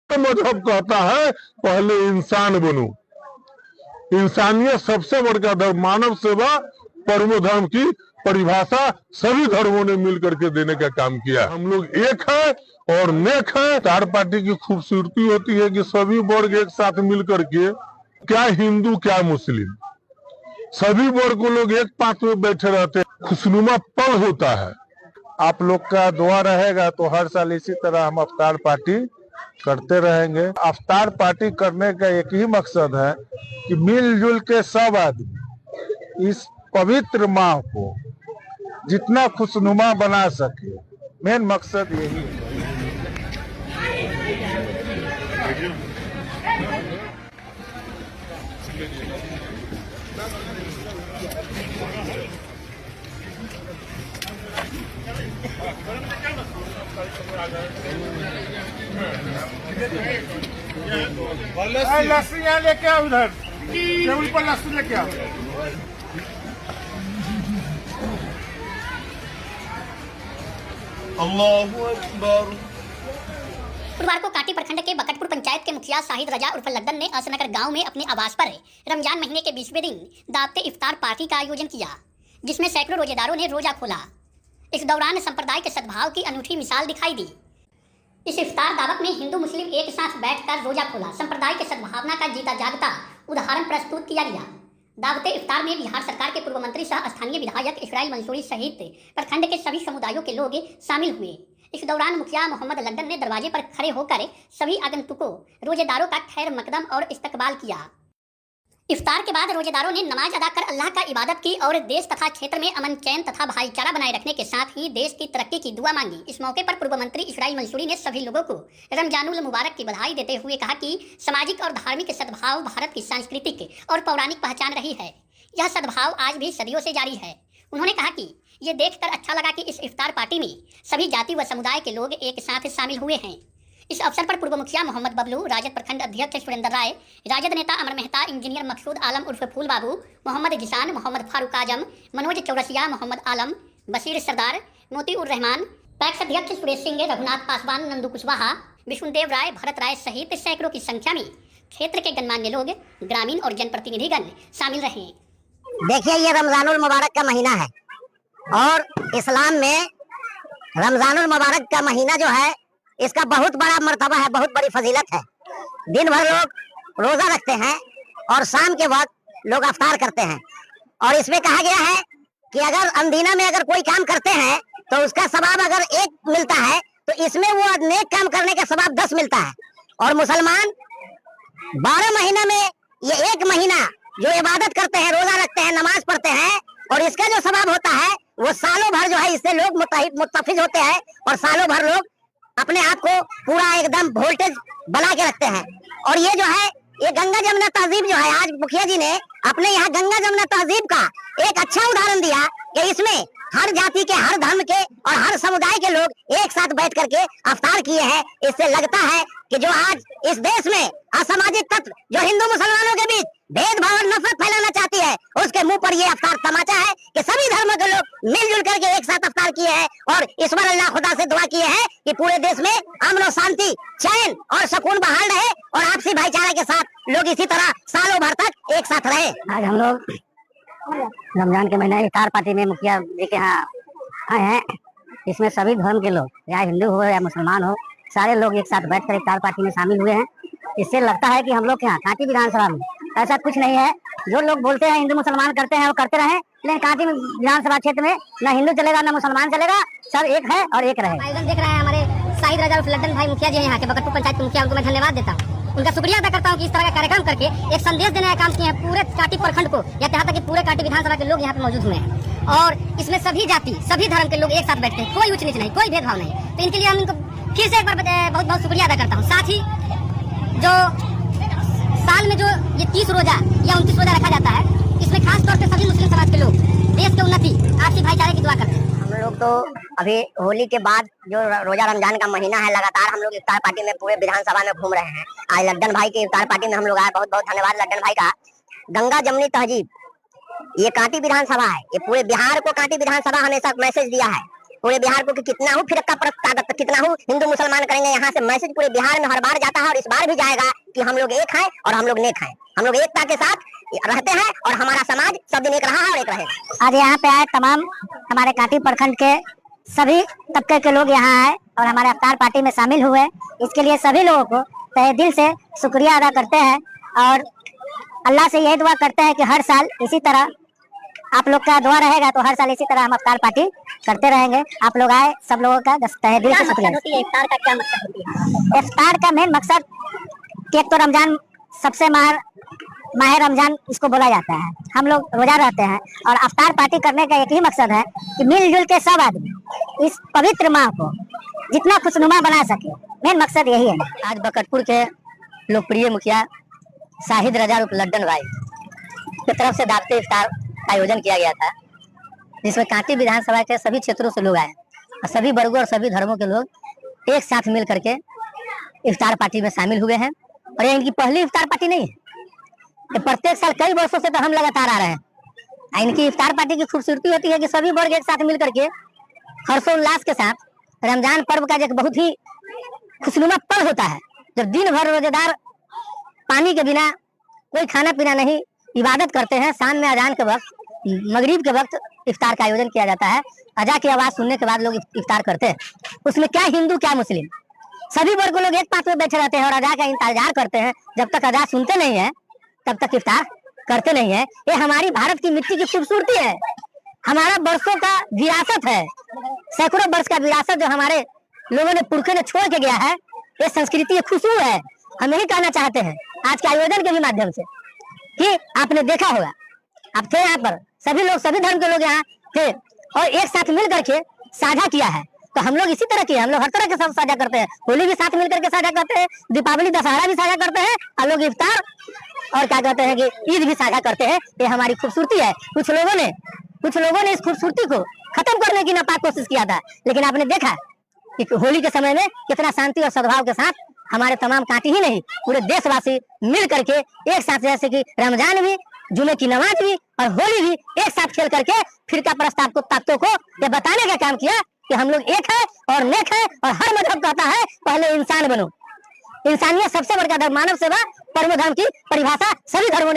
मजहब कहता है पहले इंसान बनो। इंसानियत सबसे बढ़कर धर्म, मानव सेवा परमो धर्म की परिभाषा सभी धर्मों ने मिलकर के देने का काम किया। हम लोग एक है और नेक है। चार पार्टी की खूबसूरती होती है कि सभी वर्ग एक साथ मिलकर के, क्या हिंदू क्या मुस्लिम, सभी वर्ग को लोग एक पांच में बैठे रहते हैं। खुशनुमा पल होता है। आप लोग का दुआ रहेगा तो हर साल इसी तरह हम अफ्तार पार्टी करते रहेंगे। अफ्तार पार्टी करने का एक ही मकसद है कि मिलजुल के सब आदमी इस पवित्र माह को जितना खुशनुमा बना सके, मेन मकसद यही है। लस्सी यहाँ लेके आओ, उधर टेबल पर लस्सी लेके आओ। अल्लाहु अकबर। बुधवार को कांटी प्रखंड के बकटपुर पंचायत के मुखिया शाहिद रजा उर्फ लड्डन ने असनगर गांव में अपने आवास पर रमजान महीने के 20वें दिन दावते इफ्तार पार्टी का आयोजन किया, जिसमें सैकड़ों रोजेदारों ने रोजा खोला। इस दौरान संप्रदाय के सद्भाव की अनूठी मिसाल दिखाई दी। इस इफ्तार दावत में हिंदू मुस्लिम एक साथ बैठकर रोजा खोला। संप्रदाय के सद्भावना का जीता जागता उदाहरण प्रस्तुत किया गया। दावते इफ्तार में बिहार सरकार के पूर्व मंत्री सह स्थानीय विधायक इस्राइल मंसूरी सहित प्रखंड के सभी समुदायों के लोग शामिल हुए। इस दौरान मुखिया मोहम्मद लड्डन ने दरवाजे पर खड़े होकर सभी आगंतुकों रोजेदारों का खैर मकदम और इस्तकबाल किया। इफ्तार के बाद रोजेदारों ने नमाज अदा कर अल्लाह का इबादत की और देश तथा क्षेत्र में अमन चैन तथा भाईचारा बनाए रखने के साथ ही देश की तरक्की की दुआ मांगी। इस मौके पर पूर्व मंत्री इस्राइल मंसूरी ने सभी लोगों को रमजानुल मुबारक की बधाई देते हुए कहा कि सामाजिक और धार्मिक सद्भाव भारत की सांस्कृतिक और पौराणिक पहचान रही है। यह सद्भाव आज भी सदियों से जारी है। उन्होंने कहा कि ये देखकर अच्छा लगा कि इस इफ्तार पार्टी में सभी जाति व समुदाय के लोग एक साथ शामिल हुए हैं। इस अवसर पर पूर्व मुखिया मोहम्मद बबलू, राजद प्रखंड अध्यक्ष सुरेंद्र राय, राजद नेता अमर मेहता, इंजीनियर मकसूद आलम उर्फ फूल बाबू, मोहम्मद जिसान, मोहम्मद फारूक आजम, मनोज चौरसिया, मोहम्मद आलम, बशीर सरदार, मोती उर रहमान, पैक्स अध्यक्ष सुरेश सिंह, रघुनाथ पासवान, नंदू कुशवाहा, विष्णुदेव राय, भरत राय सहित सैकड़ों की संख्या में क्षेत्र के गणमान्य लोग, ग्रामीण और जनप्रतिनिधिगण शामिल रहे। देखिए, ये रमजानुल मुबारक का महीना है और इस्लाम में रमजानुल मुबारक का महीना जो है इसका बहुत बड़ा मर्तबा है, बहुत बड़ी फजीलत है। दिन भर लोग रोजा रखते हैं और शाम के वक्त लोग अफ्तार करते हैं। और इसमें कहा गया है कि अगर अंदीना में अगर कोई काम करते हैं तो उसका सवाब अगर 1 मिलता है तो इसमें वो नेक काम करने का सवाब 10 मिलता है। और मुसलमान 12 महीना में ये 1 महीना जो इबादत करते हैं, रोजा रखते हैं, नमाज पढ़ते हैं और इसका जो सवाब होता है वो सालों भर जो है इससे लोग मुत्तफिज होते हैं और सालों भर लोग अपने आप को पूरा एकदम वोल्टेज बना के रखते हैं। और ये जो है ये गंगा जमुना तहजीब जो है, आज मुखिया जी ने अपने यहाँ गंगा जमुना तहजीब का एक अच्छा उदाहरण दिया कि इसमें हर जाति के, हर धर्म के और हर समुदाय के लोग एक साथ बैठ करके अफ्तार किए हैं। इससे लगता है कि जो आज इस देश में असामाजिक तत्व जो हिंदू मुसलमानों के बीच भेदभाव और नफरत फैलाना चाहती है, उसके मुंह पर ये अफ्तार तमाचा है कि सभी धर्मों के लोग मिलजुल करके एक साथ अफ्तार किए हैं। और ईश्वर अल्लाह खुदा से दुआ किए हैं कि पूरे देश में अमन और शांति, चैन और सुकून बहाल रहे और आपसी भाईचारे के साथ लोग इसी तरह सालों भर तक एक साथ रहे। आज हम लोग रमजान के महीने इफ्तार पार्टी में मुखिया जी के यहाँ आए हैं। इसमें सभी धर्म के लोग, या हिंदू हो या मुसलमान हो, सारे लोग एक साथ बैठकर इफ्तार पार्टी में शामिल हुए हैं। इससे लगता है कि हम लोग के यहाँ कांटी विधानसभा में ऐसा कुछ नहीं है। जो लोग बोलते हैं हिंदू मुसलमान करते हैं वो करते रहे, लेकिन कांटी विधानसभा क्षेत्र में न हिंदू चलेगा न मुसलमान चलेगा, सब एक है और एक रहे। आयोजन देख रहे हैं हमारे शाहिद रजा उर्फ लड्डन भाई मुखिया जी यहाँ के बकटपुर पंचायत के मुखिया, उनको मैं धन्यवाद देता हूँ। उनका शुक्रिया अदा करता हूँ कि इस तरह का कार्यक्रम करके एक संदेश देने का काम किए हैं पूरे कांटी प्रखंड को, या यहाँ तक कि पूरे कांटी विधानसभा के लोग यहाँ पे मौजूद हुए हैं। और इसमें सभी जाति, सभी धर्म के लोग एक साथ बैठते हैं, कोई ऊंच नीच नहीं, कोई भेदभाव नहीं। तो इनके लिए हम इनको फिर से एक बार बहुत बहुत शुक्रिया अदा करता हूँ। साथ ही जो साल में जो ये 30 रोजा या 29 रोजा रखा जाता है, इसमें खास तौर पे सभी मुस्लिम समाज के लोग देश के उन्नति, आपसी भाईचारे की दुआ करते हैं। हम लोग तो अभी होली के बाद जो रोजा रमजान का महीना है, लगातार हम लोग इफ्तार पार्टी में पूरे विधानसभा में घूम रहे हैं। आज लड्डन भाई के इफ्तार पार्टी में हम लोग आए, बहुत बहुत धन्यवाद लड्डन भाई का। गंगा जमुनी तहजीब ये कांटी विधानसभा है, ये पूरे बिहार को कांटी विधानसभा हमेशा मैसेज दिया है। पूरे बिहार को कि कितना हूँ फिरका ताकत, कितना हूँ हिंदू मुसलमान करेंगे। यहाँ से मैसेज पूरे बिहार में हर बार जाता है और इस बार भी जाएगा कि हम लोग एक हैं और हम लोग नेक हैं, हम लोग एकता के साथ रहते हैं और हमारा समाज सब दिन एक रहा है और एक रहेगा। आज यहाँ पे आए तमाम हमारे काटी प्रखंड के सभी तबके के लोग यहाँ आए और हमारे अफ्तार पार्टी में शामिल हुए। इसके लिए सभी लोगों को तहे दिल से शुक्रिया अदा करते हैं और अल्लाह से यही दुआ करते हैं कि हर साल इसी तरह आप लोग का दुआ रहेगा तो हर साल इसी तरह हम अफ्तार पार्टी करते रहेंगे। आप लोग आए, सब लोगों का तहे दिल से शुक्रिया। इफ्तार का क्या मकसद होती है? इफ्तार का मेन मकसद कि एक तो रमजान सबसे माह रमजान इसको बोला जाता है, हम लोग रोजा रहते हैं और अफ्तार पार्टी करने का एक ही मकसद है कि मिलजुल के सब आदमी इस पवित्र माह को जितना खुशनुमा बना सके, मेन मकसद यही है। आज बकटपुर के लोकप्रिय मुखिया शाहिद रजा उर्फ लड्डन भाई की तरफ से दावते इफ्तार का आयोजन किया गया था, जिसमें कांटी विधानसभा के सभी क्षेत्रों से लोग आए और सभी वर्गों और सभी धर्मों के लोग एक साथ मिल करके इफ्तार पार्टी में शामिल हुए हैं। और ये इनकी पहली इफ्तार पार्टी नहीं है, ये प्रत्येक साल कई वर्षों से तो हम लगातार आ रहे हैं। इनकी इफ्तार पार्टी की खूबसूरती होती है कि सभी वर्ग एक साथ मिल करके हर्षोल्लास के साथ रमजान पर्व का एक बहुत ही खुशनुमा पल होता है, जब दिन भर रोजेदार पानी के बिना कोई खाना पीना नहीं इबादत करते हैं। शाम में अजान के वक्त, मगरिब के वक्त इफ्तार का आयोजन किया जाता है। अजा की आवाज सुनने के बाद लोग इफ्तार करते हैं। उसमें क्या हिंदू क्या मुस्लिम, सभी वर्ग लोग एक पास में बैठे रहते हैं और अजा का इंतजार करते हैं। जब तक अजा सुनते नहीं है तब तक इफ्तार करते नहीं है। ये हमारी भारत की मिट्टी की खूबसूरती है, हमारा वर्षों का विरासत है, सैकड़ों वर्ष का विरासत जो हमारे लोगों ने पुरखे ने छोड़ के गया है। ये संस्कृति, ये खुशबू है। हम यही कहना चाहते हैं आज के आयोजन के भी माध्यम से कि आपने देखा होगा, आप थे यहाँ पर, सभी लोग, सभी धर्म के लोग यहाँ थे और एक साथ मिल करके साझा किया है। तो हम लोग इसी तरह किए, हम लोग हर तरह के साथ साझा करते हैं। होली भी साथ मिल करके साझा करते हैं, दीपावली दशहरा भी साझा करते हैं और लोग इफ्तार और क्या कहते हैं कि ईद भी साझा करते हैं। ये हमारी खूबसूरती है। कुछ लोगों ने इस खूबसूरती को खत्म करने की नापाक कोशिश किया था, लेकिन आपने देखा कि होली के समय में कितना शांति और सद्भाव के साथ हमारे तमाम कांटी ही नहीं पूरे देशवासी मिल करके एक साथ, जैसे कि रमजान भी, जुमे की नमाज भी और होली भी एक साथ खेल करके फिरका प्रस्ताव को ताकतों को यह बताने का काम किया कि हम लोग एक है और नेक है। और हर मजहब कहता है पहले इंसान बनो। इंसानियत सबसे बड़ा धर्म, मानव सेवा परम धर्म की परिभाषा सभी धर्मों ने